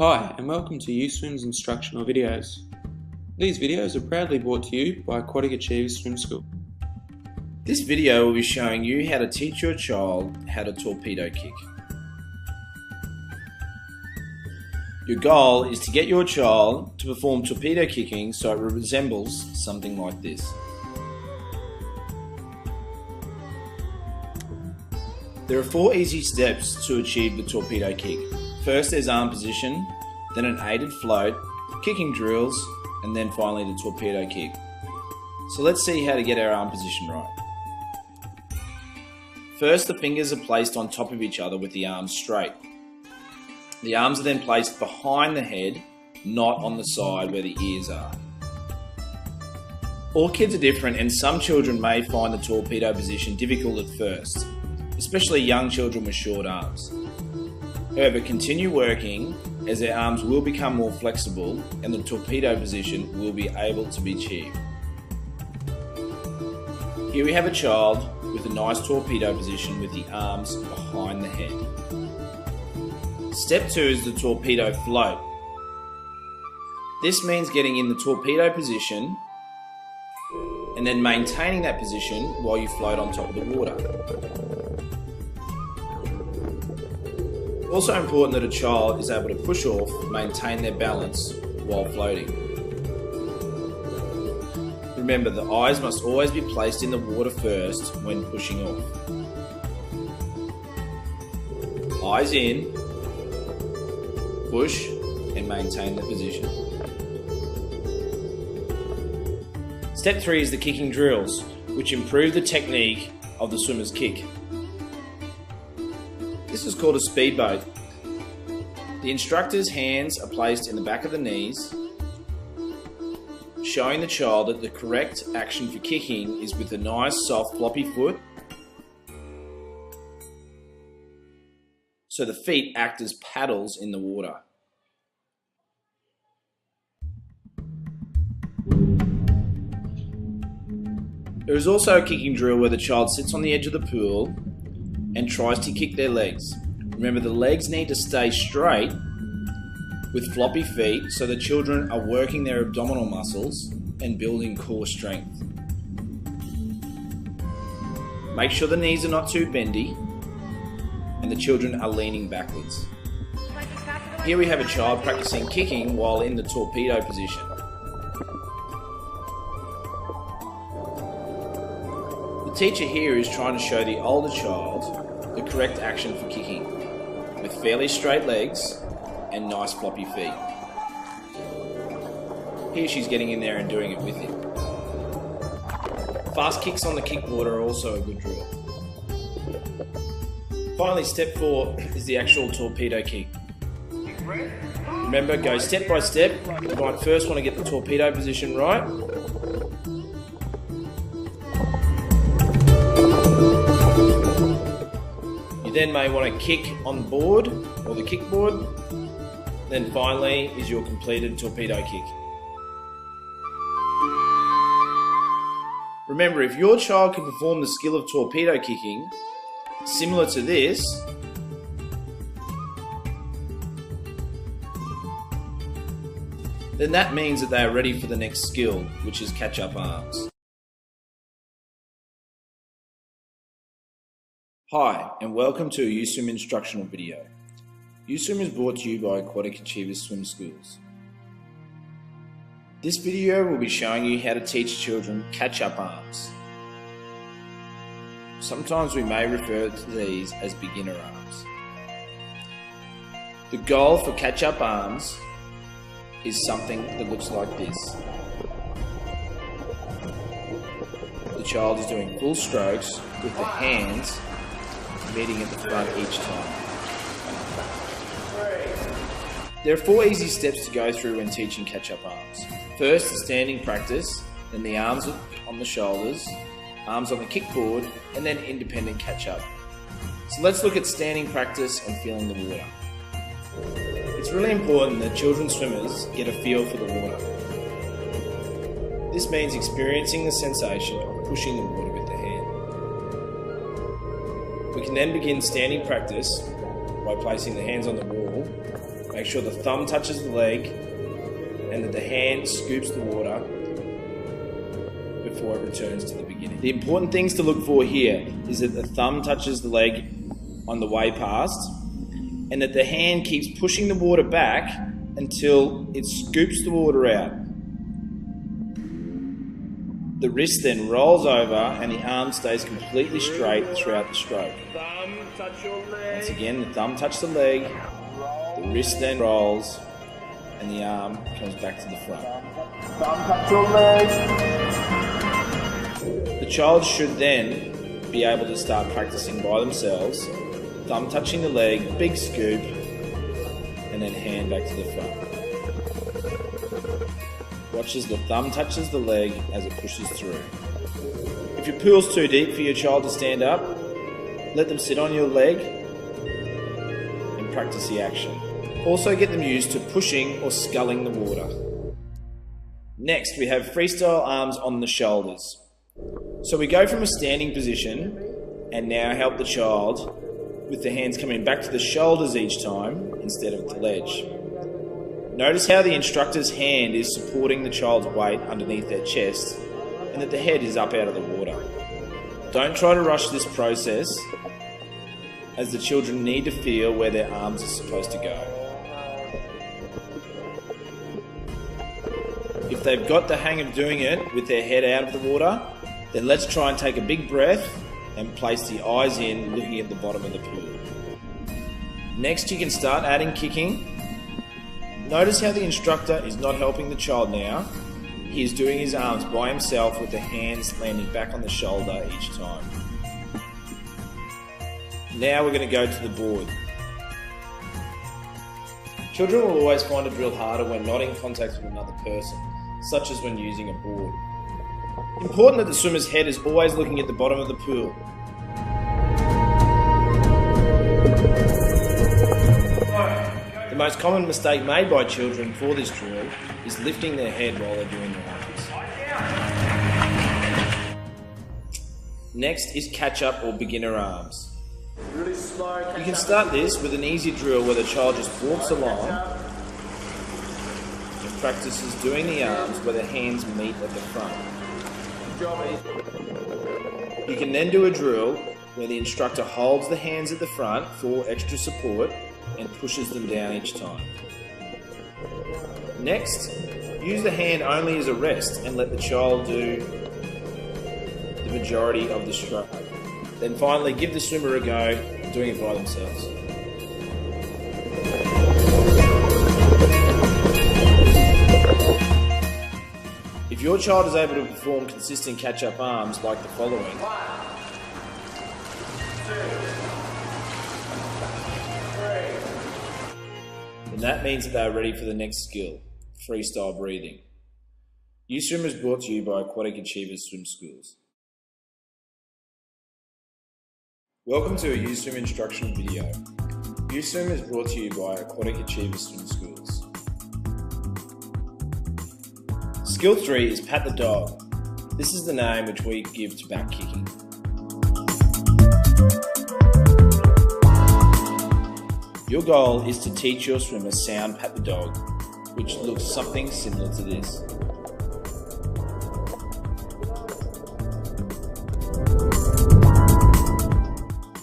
Hi, and welcome to USwim's instructional videos. These videos are proudly brought to you by Aquatic Achievers Swim School. This video will be showing you how to teach your child how to torpedo kick. Your goal is to get your child to perform torpedo kicking so it resembles something like this. There are 4 easy steps to achieve the torpedo kick. First there's arm position, then an aided float, kicking drills, and then finally the torpedo kick. So let's see how to get our arm position right. First, the fingers are placed on top of each other with the arms straight. The arms are then placed behind the head, not on the side where the ears are. All kids are different, and some children may find the torpedo position difficult at first, especially young children with short arms. However, continue working as their arms will become more flexible and the torpedo position will be able to be achieved. Here we have a child with a nice torpedo position with the arms behind the head. Step 2 is the torpedo float. This means getting in the torpedo position and then maintaining that position while you float on top of the water. Also important that a child is able to push off, maintain their balance while floating. Remember, the eyes must always be placed in the water first when pushing off. Eyes in, push and maintain the position. Step 3 is the kicking drills, which improve the technique of the swimmer's kick. This is called a speedboat. The instructor's hands are placed in the back of the knees, showing the child that the correct action for kicking is with a nice soft floppy foot, so the feet act as paddles in the water. There is also a kicking drill where the child sits on the edge of the pool and tries to kick their legs. Remember, the legs need to stay straight with floppy feet so the children are working their abdominal muscles and building core strength. Make sure the knees are not too bendy and the children are leaning backwards. Here we have a child practicing kicking while in the torpedo position. The teacher here is trying to show the older child the correct action for kicking, with fairly straight legs and nice floppy feet. Here she's getting in there and doing it with him. Fast kicks on the kickboard are also a good drill. Finally, step 4 is the actual torpedo kick. Remember, go step by step. You might first want to get the torpedo position right. You then may want to kick on board or the kickboard. Then finally is your completed torpedo kick. Remember, if your child can perform the skill of torpedo kicking similar to this, then that means that they are ready for the next skill, which is catch-up arms. Hi, and welcome to a USwim instructional video. USwim is brought to you by Aquatic Achievers Swim Schools. This video will be showing you how to teach children catch-up arms. Sometimes we may refer to these as beginner arms. The goal for catch-up arms is something that looks like this. The child is doing full strokes with the hands meeting at the front each time. There are 4 easy steps to go through when teaching catch-up arms. First, the standing practice, then the arms on the shoulders, arms on the kickboard, and then independent catch-up. So let's look at standing practice and feeling the water. It's really important that children swimmers get a feel for the water. This means experiencing the sensation of pushing the water with the hand. We can then begin standing practice by placing the hands on the wall Make sure the thumb touches the leg and that the hand scoops the water before it returns to the beginning. The important things to look for here is that the thumb touches the leg on the way past and that the hand keeps pushing the water back until it scoops the water out. The wrist then rolls over and the arm stays completely straight throughout the stroke. Once again, the thumb touches the leg, the wrist then rolls, and the arm comes back to the front. Thumb touch your leg. The child should then be able to start practicing by themselves, thumb touching the leg, big scoop, and then hand back to the front. Watch as the thumb touches the leg as it pushes through. If your pool's too deep for your child to stand up, let them sit on your leg and practice the action. Also get them used to pushing or sculling the water. Next, we have freestyle arms on the shoulders. So we go from a standing position and now help the child with the hands coming back to the shoulders each time instead of the ledge. Notice how the instructor's hand is supporting the child's weight underneath their chest and that the head is up out of the water. Don't try to rush this process as the children need to feel where their arms are supposed to go. If they've got the hang of doing it with their head out of the water, then let's try and take a big breath and place the eyes in, looking at the bottom of the pool. Next, you can start adding kicking. Notice how the instructor is not helping the child now. He is doing his arms by himself with the hands landing back on the shoulder each time. Now we're going to go to the board. Children will always find a drill harder when not in contact with another person, such as when using a board. Important that the swimmer's head is always looking at the bottom of the pool. The most common mistake made by children for this drill is lifting their head while they're doing their arms. Next is catch-up or beginner arms. Really slow. You can start this with an easy drill where the child just walks along and practices doing the arms where the hands meet at the front. You can then do a drill where the instructor holds the hands at the front for extra support and pushes them down each time. Next, use the hand only as a rest and let the child do the majority of the stroke. Then finally, give the swimmer a go doing it by themselves. If your child is able to perform consistent catch-up arms like the following, then that means that they are ready for the next skill, freestyle breathing. Youth Swim is brought to you by Aquatic Achievers Swim Schools. Welcome to a Youth Swim instructional video. Youth Swim is brought to you by Aquatic Achievers Swim Schools. Skill 3 is Pat the Dog. This is the name which we give to back kicking. Your goal is to teach your swimmer sound Pat the Dog, which looks something similar to this.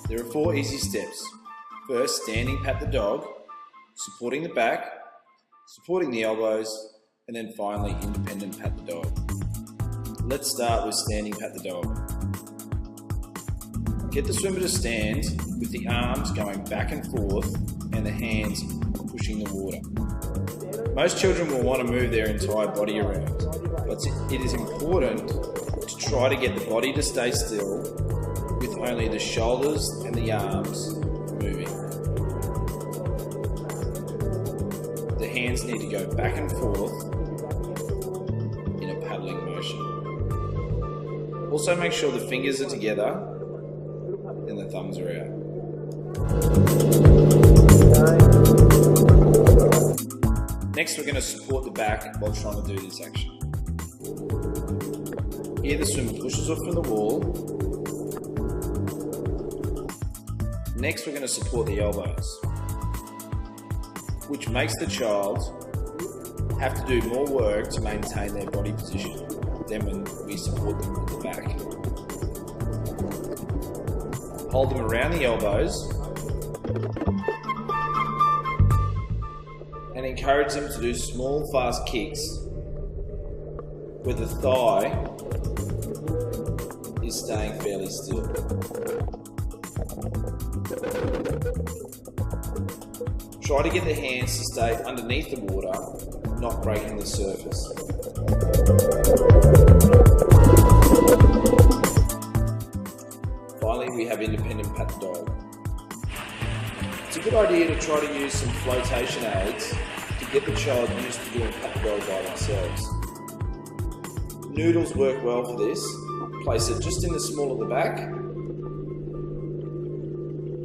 There are 4 easy steps. First, standing pat the dog, supporting the back, supporting the elbows, and then finally independent pat the dog. Let's start with standing pat the dog. Get the swimmer to stand with the arms going back and forth and the hands pushing the water. Most children will want to move their entire body around, but it is important to try to get the body to stay still with only the shoulders and the arms moving. The hands need to go back and forth in a paddling motion. Also make sure the fingers are together and the thumbs are out. Next, we're going to support the back while trying to do this action. Here the swimmer pushes off from the wall. Next, we're going to support the elbows. which makes the child have to do more work to maintain their body position than when we support them at the back. Hold them around the elbows and encourage them to do small, fast kicks where the thigh is staying fairly still. Try to get the hands to stay underneath the water, not breaking the surface. Finally, we have independent pat the dog. It's a good idea to try to use some flotation aids to get the child used to doing pat the dog by themselves. Noodles work well for this. Place it just in the small of the back,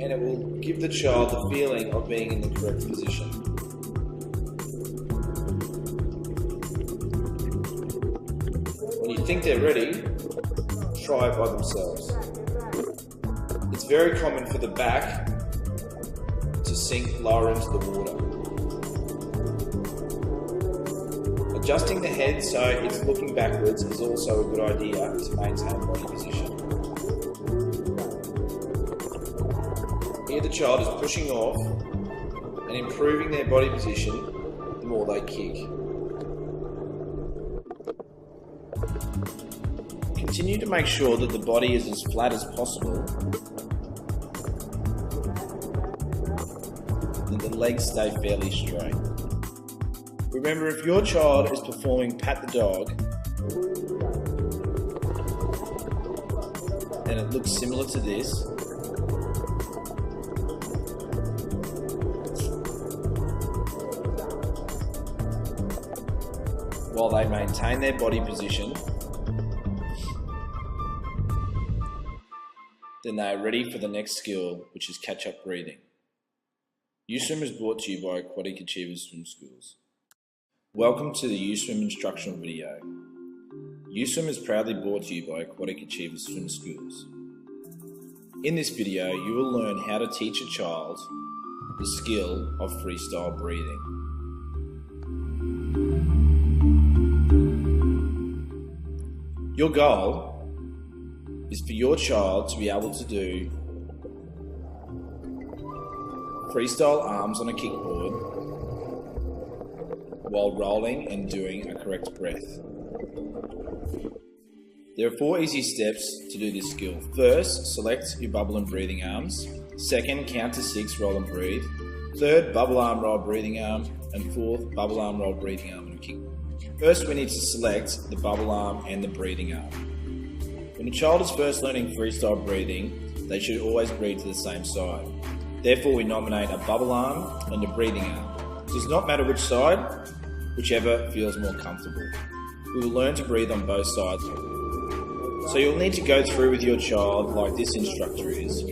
and it will give the child the feeling of being in the correct position. When you think they're ready, try it by themselves. It's very common for the back to sink lower into the water. Adjusting the head so it's looking backwards is also a good idea to maintain body position. Here the child is pushing off and improving their body position the more they kick. Continue to make sure that the body is as flat as possible and the legs stay fairly straight. Remember, if your child is performing pat the dog and it looks similar to this, while they maintain their body position, then they are ready for the next skill, which is catch-up breathing. USwim is brought to you by Aquatic Achievers Swim Schools. Welcome to the USwim instructional video. USwim is proudly brought to you by Aquatic Achievers Swim Schools. In this video, you will learn how to teach a child the skill of freestyle breathing. Your goal is for your child to be able to do freestyle arms on a kickboard while rolling and doing a correct breath. There are 4 easy steps to do this skill. First, select your bubble and breathing arms. Second, count to 6, roll and breathe. Third, bubble arm, roll, breathing arm. And fourth, bubble arm, roll, breathing arm, and kickboard. First, we need to select the bubble arm and the breathing arm. When a child is first learning freestyle breathing, they should always breathe to the same side. Therefore, we nominate a bubble arm and a breathing arm. It does not matter which side, whichever feels more comfortable. We will learn to breathe on both sides. So you'll need to go through with your child like this instructor is,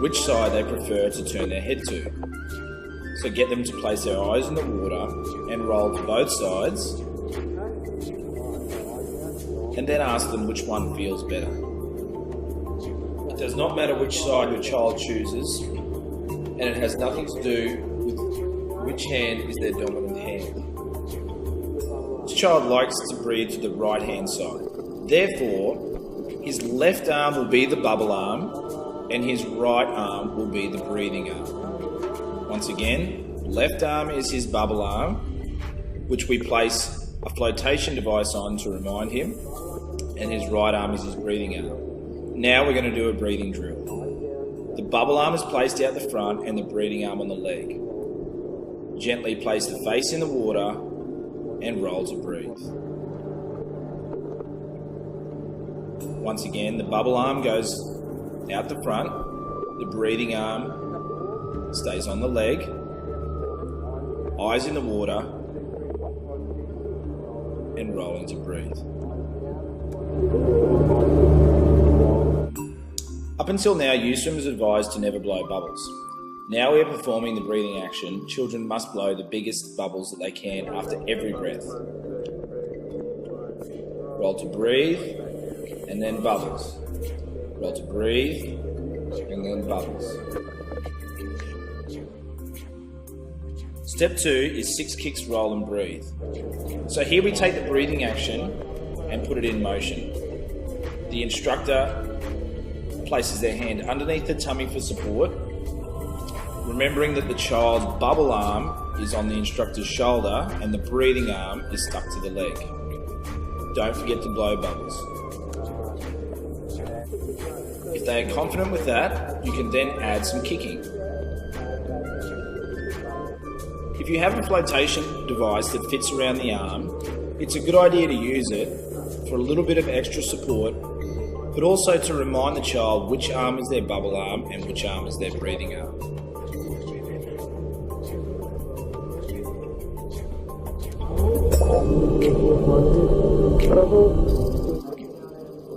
which side they prefer to turn their head to. So get them to place their eyes in the water and roll to both sides, and then ask them which one feels better. It does not matter which side your child chooses, and it has nothing to do with which hand is their dominant hand. This child likes to breathe to the right hand side. Therefore, his left arm will be the bubble arm, and his right arm will be the breathing arm. Once again, left arm is his bubble arm, which we place a flotation device on to remind him, and his right arm is his breathing arm. Now we're going to do a breathing drill. The bubble arm is placed out the front and the breathing arm on the leg. Gently place the face in the water and roll to breathe. Once again, the bubble arm goes out the front, the breathing arm stays on the leg, eyes in the water, and rolling to breathe. Up until now, USwim is advised to never blow bubbles. Now we are performing the breathing action. Children must blow the biggest bubbles that they can after every breath. Roll to breathe, and then bubbles. Roll to breathe, and then bubbles. Step 2 is 6 kicks, roll and breathe. So here we take the breathing action and put it in motion. The instructor places their hand underneath the tummy for support, remembering that the child's bubble arm is on the instructor's shoulder and the breathing arm is stuck to the leg. Don't forget to blow bubbles. If they are confident with that, you can then add some kicking. If you have a flotation device that fits around the arm, it's a good idea to use it for a little bit of extra support, but also to remind the child which arm is their bubble arm and which arm is their breathing arm.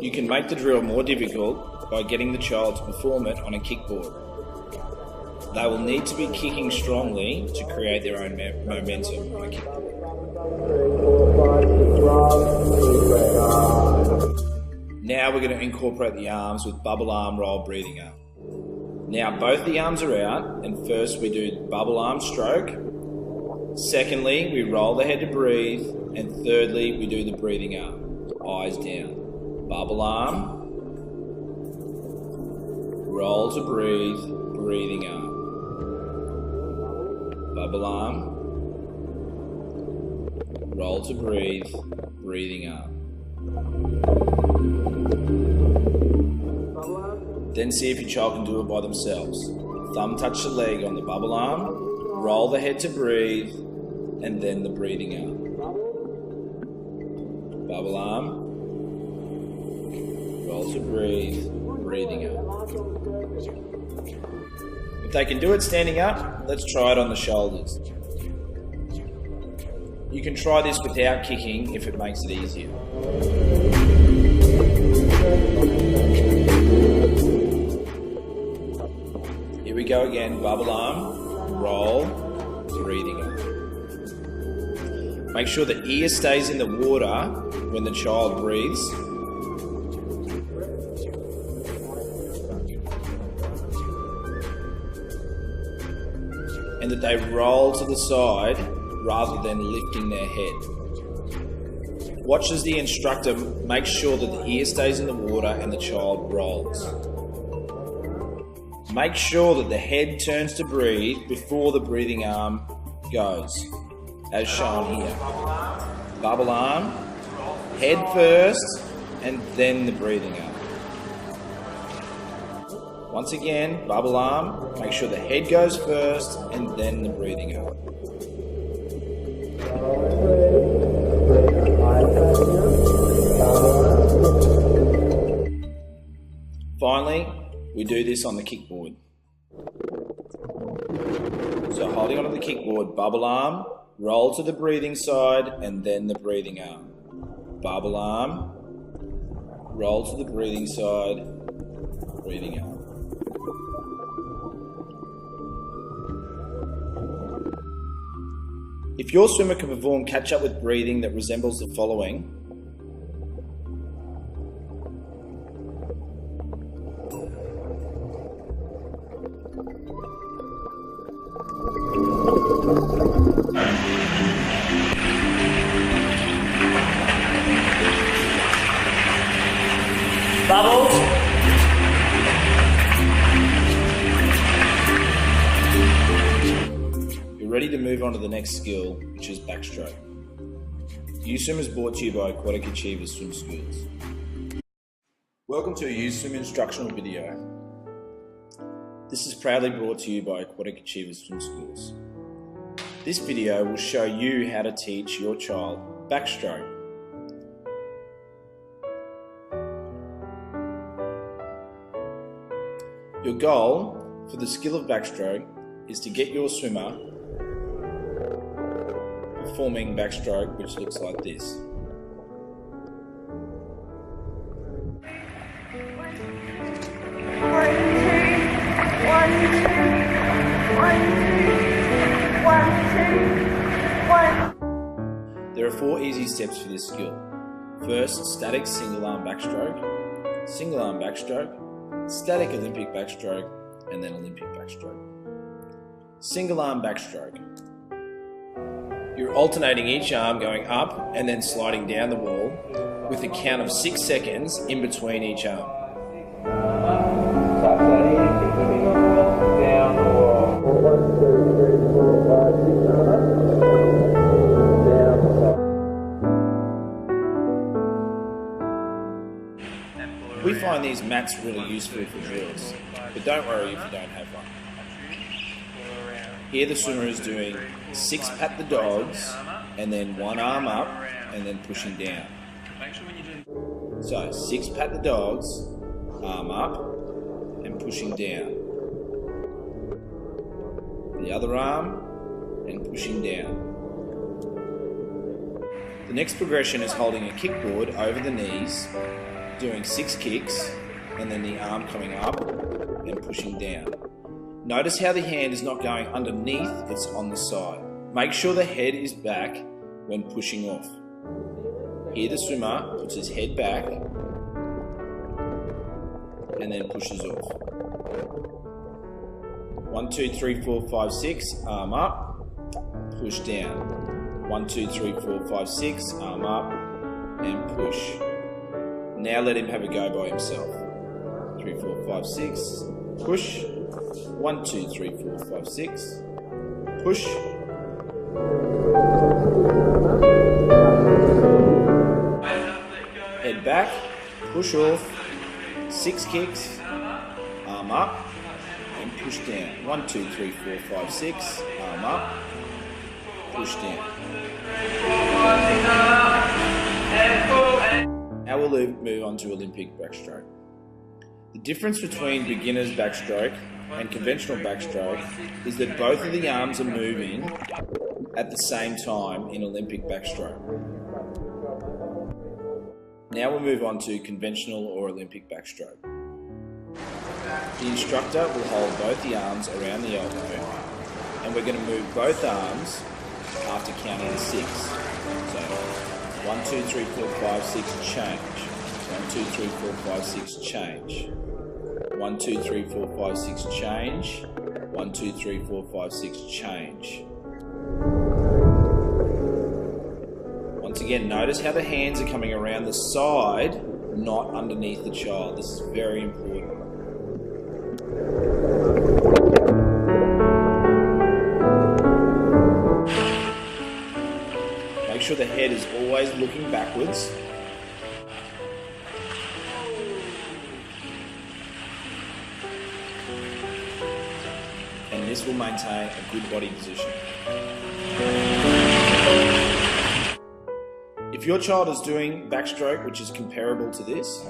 You can make the drill more difficult by getting the child to perform it on a kickboard. They will need to be kicking strongly to create their own momentum on a kickboard. Now we're going to incorporate the arms with bubble arm, roll, breathing arm. Now both the arms are out, and first we do bubble arm stroke. Secondly, we roll the head to breathe, and thirdly, we do the breathing arm, eyes down. Bubble arm, roll to breathe, breathing arm. Bubble arm, roll to breathe, breathing arm. Then see if your child can do it by themselves. Thumb touch the leg on the bubble arm, roll the head to breathe, and then the breathing arm. Bubble arm, roll to breathe, breathing arm. If they can do it standing up, let's try it on the shoulders. You can try this without kicking if it makes it easier. Here we go again, bubble arm, roll, breathing arm. Make sure the ear stays in the water when the child breathes. And that they roll to the side rather than lifting their head. Watch as the instructor makes sure that the ear stays in the water and the child rolls. Make sure that the head turns to breathe before the breathing arm goes, as shown here. Bubble arm, head first, and then the breathing arm. Once again, bubble arm, make sure the head goes first, and then the breathing arm. Finally, we do this on the kickboard. So holding onto the kickboard, bubble arm, roll to the breathing side, and then the breathing arm. Bubble arm, roll to the breathing side, breathing arm. If your swimmer can perform catch-up with breathing that resembles the following: Bubbles. You're ready to move on to the next skill, which is backstroke. USwim is brought to you by Aquatic Achievers Swim Schools. Welcome to a USwim instructional video. This is proudly brought to you by Aquatic Achievers Swim Schools. This video will show you how to teach your child backstroke. Your goal for the skill of backstroke is to get your swimmer performing backstroke, which looks like this. There are 4 easy steps for this skill. First, static single arm backstroke, single arm backstroke, static Olympic backstroke, and then Olympic backstroke. Single arm backstroke. You're alternating each arm going up and then sliding down the wall with a count of 6 seconds in between each arm. Down the wall. 1, 2, 3, 4, 5, 6, down the side. We find these mats really useful for drills, but don't worry if you don't have one. Here the swimmer is doing 6 pat the dogs and then 1 arm up and then pushing down. So 6 pat the dogs, arm up and pushing down. The other arm and pushing down. The next progression is holding a kickboard over the knees, doing 6 kicks and then the arm coming up and pushing down. Notice how the hand is not going underneath, it's on the side. Make sure the head is back when pushing off. Here the swimmer puts his head back and then pushes off. 1, 2, 3, 4, 5, 6, arm up, push down. 1, 2, 3, 4, 5, 6, arm up and push. Now let him have a go by himself. 3, 4, 5, 6, push. 1, 2, 3, 4, 5, 6, push. Head back, push off, 6 kicks, arm up, and push down. 1, 2, 3, 4, 5, 6, arm up, push down. Now we'll move on to Olympic backstroke. The difference between beginner's backstroke and conventional backstroke is that both of the arms are moving at the same time in Olympic backstroke. Now we'll move on to conventional or Olympic backstroke. The instructor will hold both the arms around the elbow and we're going to move both arms after counting to 6. So 1, 2, 3, 4, 5, 6, change. 1, 2, 3, 4, 5, 6, change. 1, 2, 3, 4, 5, 6, change. 1, 2, 3, 4, 5, 6, change. Once again, notice how the hands are coming around the side, not underneath the child. This is very important. Make sure the head is always looking backwards. And this will maintain a good body position. If your child is doing backstroke, which is comparable to this,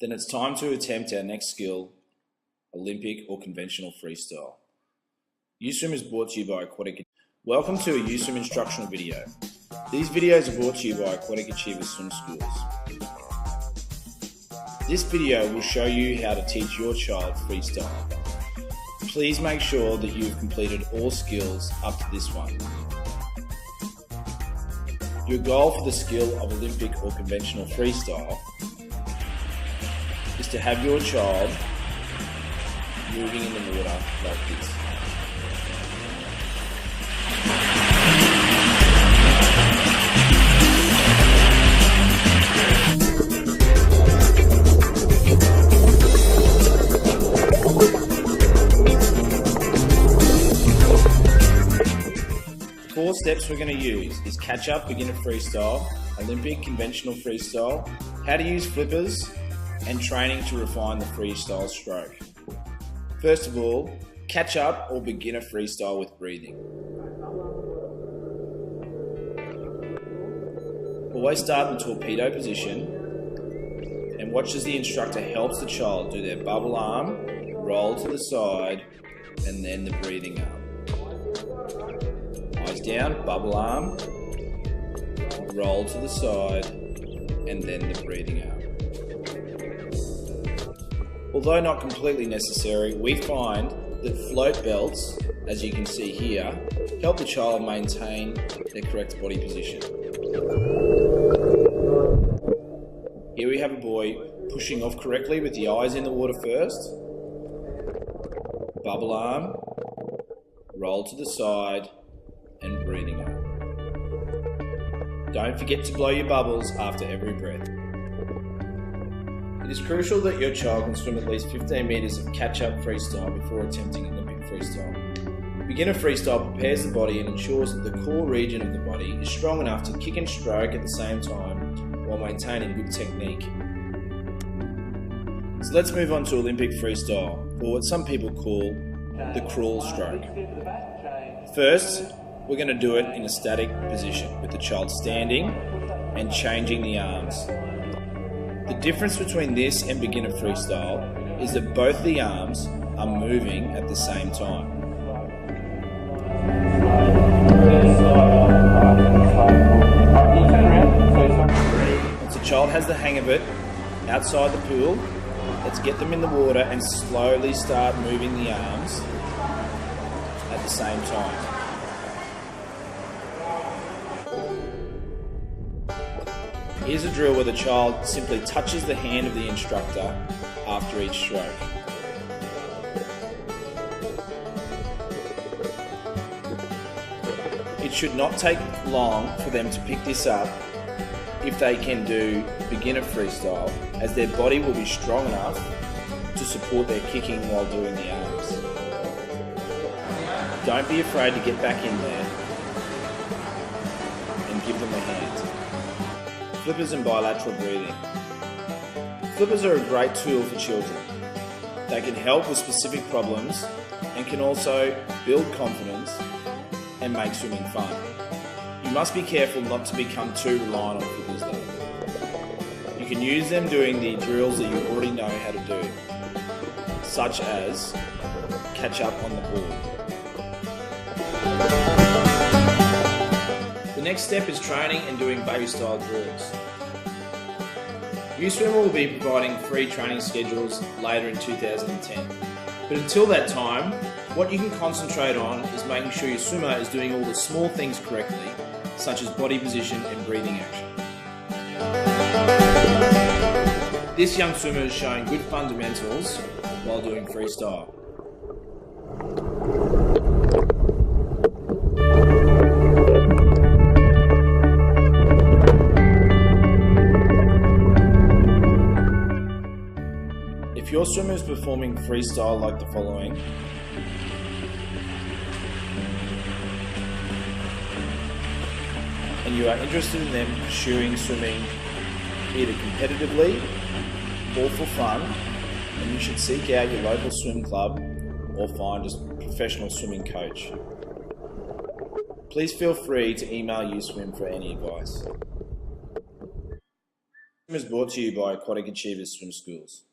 then it's time to attempt our next skill, Olympic or conventional freestyle. USwim is brought to you by Aquatic. Welcome to a USwim instructional video. These videos are brought to you by Aquatic Achievers Swim Schools. This video will show you how to teach your child freestyle. Please make sure that you have completed all skills up to this one. Your goal for the skill of Olympic or conventional freestyle is to have your child moving in the water like this. The 4 steps we're going to use is catch up, beginner freestyle, Olympic, conventional freestyle, how to use flippers, and training to refine the freestyle stroke. First of all, catch up or beginner freestyle with breathing. Always start in the torpedo position and watch as the instructor helps the child do their bubble arm, roll to the side, and then the breathing arm. Eyes down, bubble arm, roll to the side, and then the breathing arm. Although not completely necessary, we find that float belts, as you can see here, help the child maintain their correct body position. Here we have a boy pushing off correctly with the eyes in the water first. Bubble arm, roll to the side, and breathing on. Don't forget to blow your bubbles after every breath. It is crucial that your child can swim at least 15 metres of catch-up freestyle before attempting Olympic freestyle. Beginner freestyle prepares the body and ensures that the core region of the body is strong enough to kick and stroke at the same time while maintaining good technique. So let's move on to Olympic freestyle, or what some people call the crawl stroke. First, we're going to do it in a static position with the child standing and changing the arms. The difference between this and beginner freestyle is that both the arms are moving at the same time. Once the child has the hang of it, outside the pool, let's get them in the water and slowly start moving the arms at the same time. Here's a drill where the child simply touches the hand of the instructor after each stroke. It should not take long for them to pick this up if they can do beginner freestyle, as their body will be strong enough to support their kicking while doing the arms. Don't be afraid to get back in there and give them a hand. Flippers and bilateral breathing. Flippers are a great tool for children. They can help with specific problems and can also build confidence and make swimming fun. You must be careful not to become too reliant on flippers though. You can use them doing the drills that you already know how to do, such as catch up on the board. The next step is training and doing baby style drills. USwim will be providing free training schedules later in 2010. But until that time, what you can concentrate on is making sure your swimmer is doing all the small things correctly, such as body position and breathing action. This young swimmer is showing good fundamentals while doing freestyle. If your swimmer is performing freestyle like the following, and you are interested in them pursuing swimming either competitively or for fun, then you should seek out your local swim club or find a professional swimming coach. Please feel free to email USwim for any advice. Swim is brought to you by Aquatic Achievers Swim Schools.